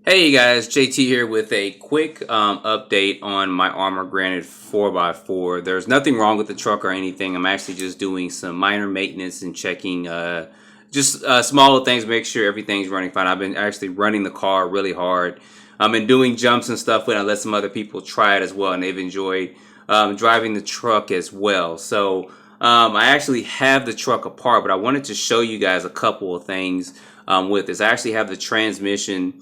Hey guys, JT here with a quick update on my ARRMA Granite 4x4. There's nothing wrong with the truck or anything. I'm actually just doing some minor maintenance and checking just smaller things, make sure everything's running fine. I've been actually running the car really hard. I've been doing jumps and stuff when I let some other people try it as well, and they've enjoyed driving the truck as well. So I actually have the truck apart, but I wanted to show you guys a couple of things with this. I actually have the transmission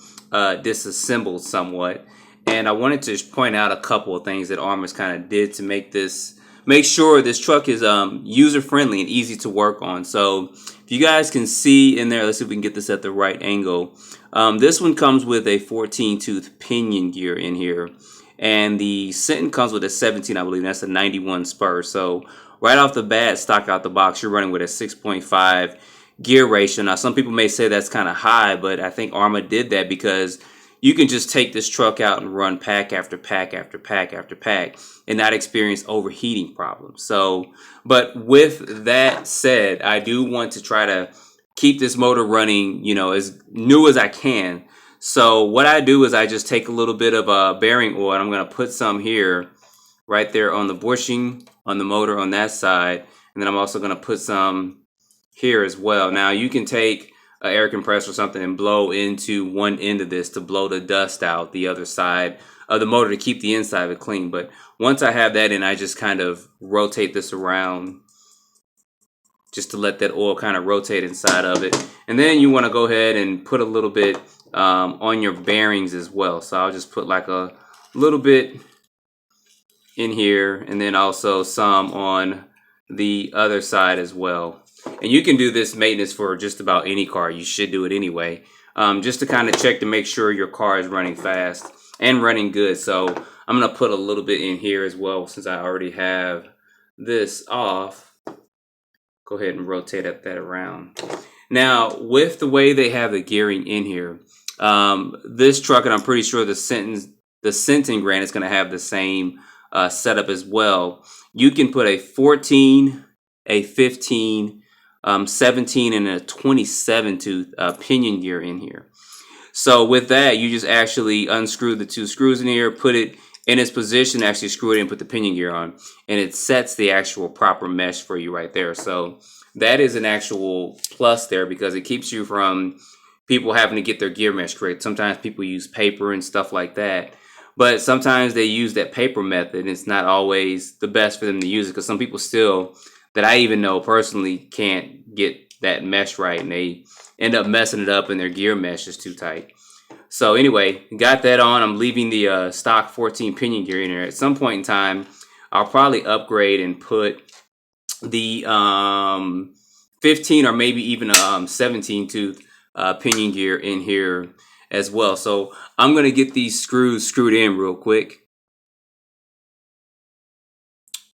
disassembled somewhat, and I wanted to point out a couple of things that ARRMA's kind of did to make sure this truck is user friendly and easy to work on. So if you guys can see in there, let's see if we can get this at the right angle. This one comes with a 14 tooth pinion gear in here, and the Senton comes with a 17, I believe. That's a 91 spur. So right off the bat, stock out the box, you're running with a 6.5 gear ratio. Now, some people may say that's kind of high, but I think ARRMA did that because you can just take this truck out and run pack after pack after pack after pack and not experience overheating problems. So, but with that said, I do want to try to keep this motor running, as new as I can. So what I do is I just take a little bit of bearing oil, and I'm going to put some here right there on the bushing on the motor on that side. And then I'm also going to put some here as well. Now you can take an air compressor or something and blow into one end of this to blow the dust out the other side of the motor to keep the inside of it clean. But once I have that in, I just kind of rotate this around just to let that oil kind of rotate inside of it. And then you want to go ahead and put a little bit on your bearings as well. So I'll just put like a little bit in here, and then also some on the other side as well. And you can do this maintenance for just about any car. You should do it anyway, just to kind of check to make sure your car is running fast and running good. So I'm going to put a little bit in here as well, since I already have this off. Go ahead and rotate that around. Now, with the way they have the gearing in here, this truck, and I'm pretty sure the Senton Granite is going to have the same setup as well. You can put a 14, a 15, 17, and a 27 tooth pinion gear in here. So with that, you just actually unscrew the two screws in here, put it in its position, actually screw it in, put the pinion gear on, and it sets the actual proper mesh for you right there. So that is an actual plus there, because it keeps you from people having to get their gear mesh correct. Sometimes people use paper and stuff like that, but sometimes they use that paper method, and it's not always the best for them to use it, because some people still, that I even know personally, can't get that mesh right, and they end up messing it up and their gear mesh is too tight. So anyway, got that on. I'm leaving the stock 14 pinion gear in there. At some point in time, I'll probably upgrade and put the 15 or maybe even a 17 tooth pinion gear in here as well. So I'm going to get these screws screwed in real quick.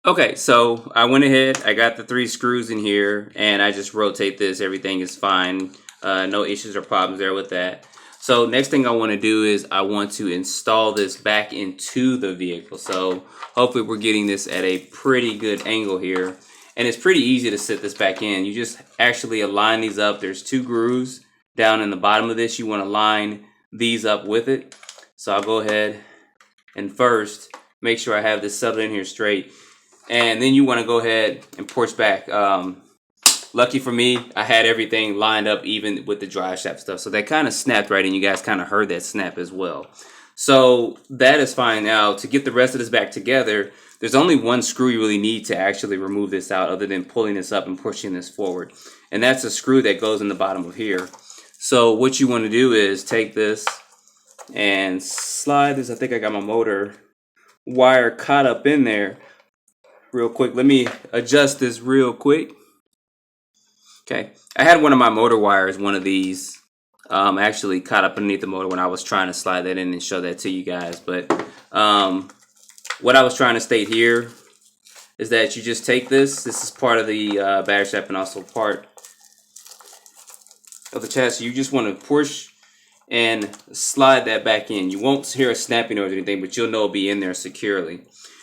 Okay, so I went ahead, I got the 3 screws in here, and I just rotate this. Everything is fine. No issues or problems there with that. So next thing I want to do is I want to install this back into the vehicle. So hopefully we're getting this at a pretty good angle here. And it's pretty easy to set this back in. You just actually align these up. There's 2 grooves down in the bottom of this. You want to line these up with it. So I'll go ahead and first make sure I have this settled in here straight. And then you want to go ahead and push back. Lucky for me, I had everything lined up even with the drive shaft stuff. So that kind of snapped right in. You guys kind of heard that snap as well. So that is fine. Now, to get the rest of this back together, there's only one screw you really need to actually remove this out, other than pulling this up and pushing this forward. And that's a screw that goes in the bottom of here. So what you want to do is take this and slide this. I think I got my motor wire caught up in there real quick. Let me adjust this real quick. Okay, I had one of my motor wires, one of these, actually caught up underneath the motor when I was trying to slide that in and show that to you guys. But what I was trying to state here is that you just take this. This is part of the battery strap and also part of the chassis. You just want to push and slide that back in. You won't hear a snapping noise or anything, but you'll know it'll be in there securely.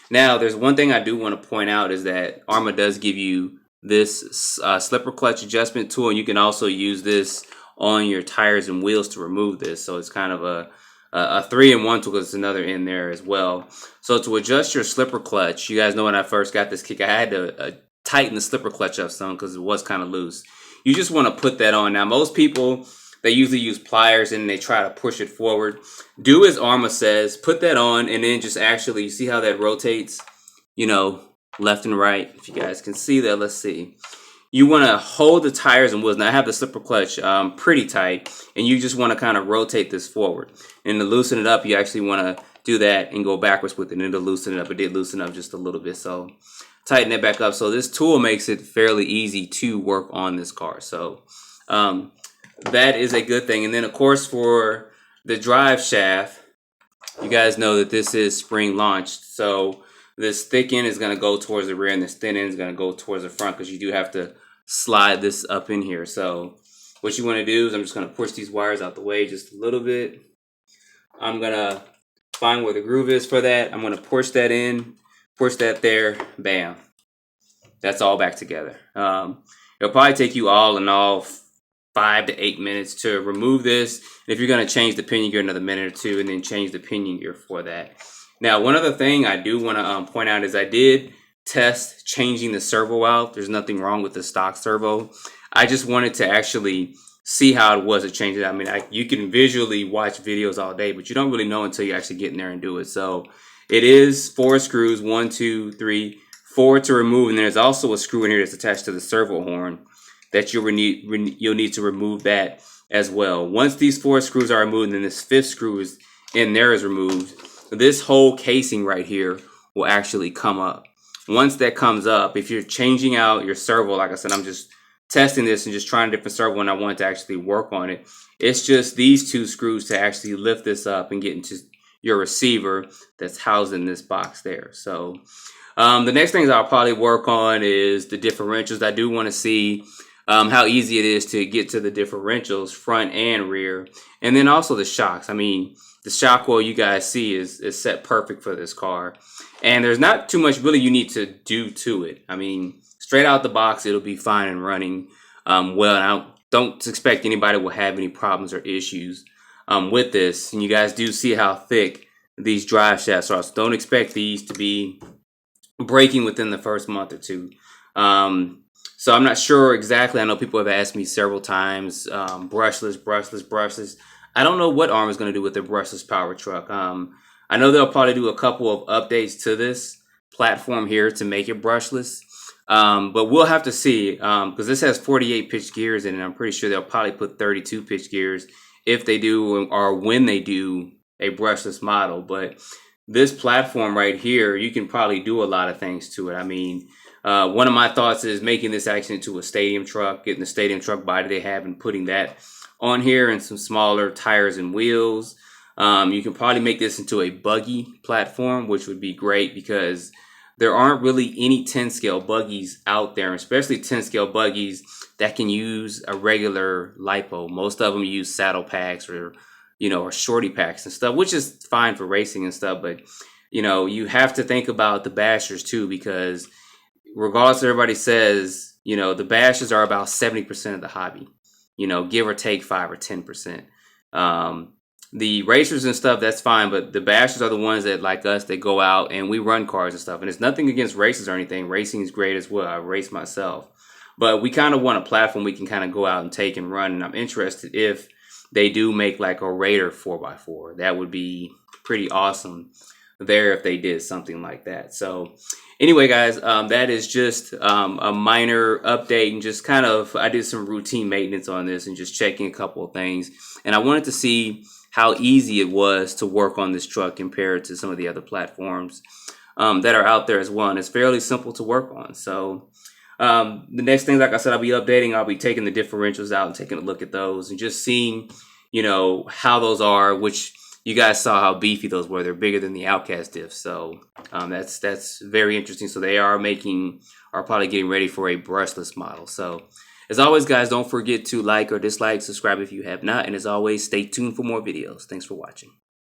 Now, there's one thing I do want to point out, is that ARRMA does give you this slipper clutch adjustment tool, and you can also use this on your tires and wheels to remove this. So it's kind of a 3-in-1 tool, because there's another in there as well. So to adjust your slipper clutch, you guys know when I first got this kick, I had to tighten the slipper clutch up some because it was kind of loose. You just want to put that on. Now, most people, they usually use pliers and they try to push it forward. Do as ARRMA says, put that on, and then just actually, you see how that rotates, you know, left and right. If you guys can see that, let's see. You want to hold the tires and wheels. Now I have the slipper clutch pretty tight, and you just want to kind of rotate this forward. And to loosen it up, you actually want to do that and go backwards with it, and to loosen it up. It did loosen up just a little bit, so tighten it back up. So this tool makes it fairly easy to work on this car. So that is a good thing. And then of course for the drive shaft, you guys know that this is spring launched. So this thick end is going to go towards the rear and this thin end is going to go towards the front, because you do have to slide this up in here. So what you want to do is, I'm just going to push these wires out the way just a little bit. I'm going to find where the groove is for that. I'm going to push that in, push that there, bam. That's all back together. It'll probably take you all in all 5 to 8 minutes to remove this. And if you're going to change the pinion gear, another minute or two, and then change the pinion gear for that. Now, one other thing I do want to point out is I did test changing the servo out. There's nothing wrong with the stock servo. I just wanted to actually see how it was to change it. I mean, you can visually watch videos all day, but you don't really know until you actually get in there and do it. So it is 4 screws, 1, 2, 3, 4 to remove. And there's also a screw in here that's attached to the servo horn that you'll need to remove that as well. Once these 4 screws are removed, and this 5th screw is in there is removed, this whole casing right here will actually come up. Once that comes up, if you're changing out your servo, like I said, I'm just testing this and just trying a different servo, and I want to actually work on it. It's just these 2 screws to actually lift this up and get into your receiver that's housed in this box there. So the next things I'll probably work on is the differentials. I do want to see how easy it is to get to the differentials, front and rear, and then also the shocks. I mean, the shock well you guys see is set perfect for this car, and there's not too much really you need to do to it. I mean, straight out the box, it'll be fine and running well, and I don't expect anybody will have any problems or issues with this. And you guys do see how thick these drive shafts are, so don't expect these to be breaking within the first month or two. So I'm not sure exactly. I know people have asked me several times, brushless. I don't know what ARRMA is going to do with their brushless power truck. I know they'll probably do a couple of updates to this platform here to make it brushless. But we'll have to see, because this has 48 pitch gears in it. I'm pretty sure they'll probably put 32 pitch gears if they do, or when they do a brushless model. But this platform right here, you can probably do a lot of things to it. I mean, one of my thoughts is making this actually into a stadium truck, getting the stadium truck body they have and putting that on here, and some smaller tires and wheels. You can probably make this into a buggy platform, which would be great because there aren't really any 10 scale buggies out there, especially 10 scale buggies that can use a regular lipo. Most of them use saddle packs or, or shorty packs and stuff, which is fine for racing and stuff. But, you have to think about the bashers too, because regardless of what everybody says, the bashers are about 70% of the hobby, give or take 5 or 10%. The racers and stuff, that's fine, but the bashers are the ones that, like us, that go out and we run cars and stuff. And it's nothing against races or anything. Racing is great as well. I race myself. But we kind of want a platform we can kind of go out and take and run. And I'm interested if they do make like a Raider 4x4. That would be pretty awesome there if they did something like that. So anyway, guys, that is just a minor update, and just kind of, I did some routine maintenance on this and just checking a couple of things. And I wanted to see how easy it was to work on this truck compared to some of the other platforms that are out there as well. And it's fairly simple to work on. So the next thing, like I said, I'll be updating. I'll be taking the differentials out and taking a look at those and just seeing, how those are, which you guys saw how beefy those were. They're bigger than the Outcast Diffs. So that's very interesting. So they are probably getting ready for a brushless model. So as always, guys, don't forget to like or dislike, subscribe if you have not. And as always, stay tuned for more videos. Thanks for watching.